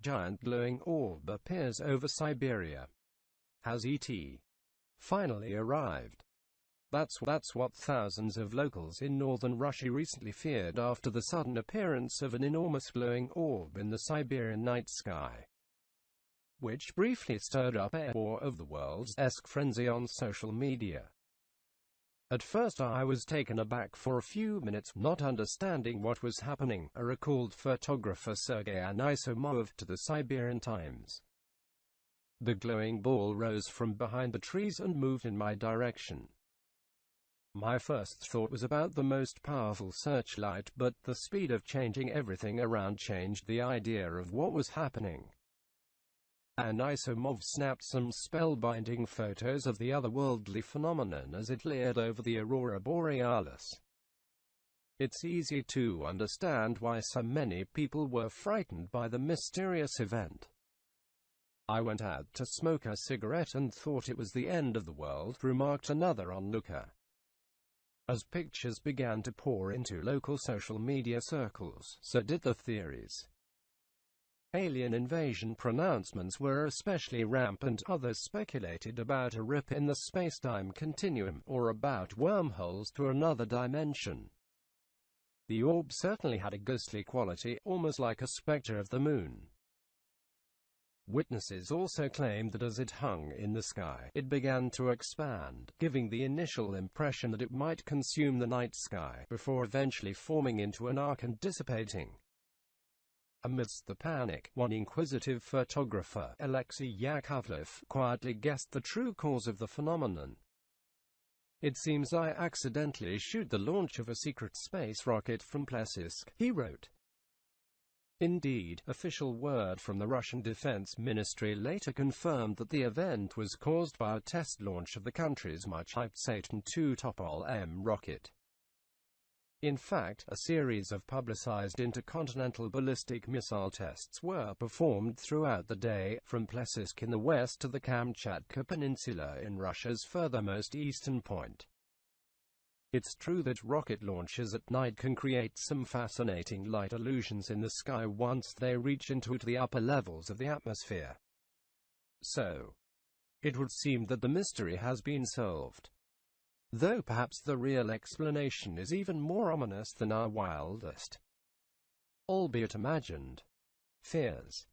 Giant glowing orb appears over Siberia. Has ET finally arrived? That's what thousands of locals in northern Russia recently feared after the sudden appearance of an enormous glowing orb in the Siberian night sky, which briefly stirred up a war of the worlds-esque frenzy on social media. At first I was taken aback for a few minutes, not understanding what was happening, recalled photographer Sergei Anisomov to the Siberian Times. The glowing ball rose from behind the trees and moved in my direction. My first thought was about the most powerful searchlight, but the speed of changing everything around changed the idea of what was happening. Anisomov snapped some spellbinding photos of the otherworldly phenomenon as it leered over the aurora borealis. It's easy to understand why so many people were frightened by the mysterious event. "I went out to smoke a cigarette and thought it was the end of the world," remarked another onlooker. As pictures began to pour into local social media circles, so did the theories. Alien invasion pronouncements were especially rampant. Others speculated about a rip in the space-time continuum, or about wormholes to another dimension. The orb certainly had a ghostly quality, almost like a specter of the moon. Witnesses also claimed that as it hung in the sky, it began to expand, giving the initial impression that it might consume the night sky, before eventually forming into an arc and dissipating. Amidst the panic, one inquisitive photographer, Alexei Yakovlev, quietly guessed the true cause of the phenomenon. "It seems I accidentally shoot the launch of a secret space rocket from Plesetsk," he wrote. Indeed, official word from the Russian Defense Ministry later confirmed that the event was caused by a test launch of the country's much-hyped Saturn II Topol-M rocket. In fact, a series of publicized intercontinental ballistic missile tests were performed throughout the day, from Plesetsk in the west to the Kamchatka Peninsula in Russia's furthermost eastern point. It's true that rocket launches at night can create some fascinating light illusions in the sky once they reach into the upper levels of the atmosphere. So, it would seem that the mystery has been solved. Though perhaps the real explanation is even more ominous than our wildest, albeit imagined, fears.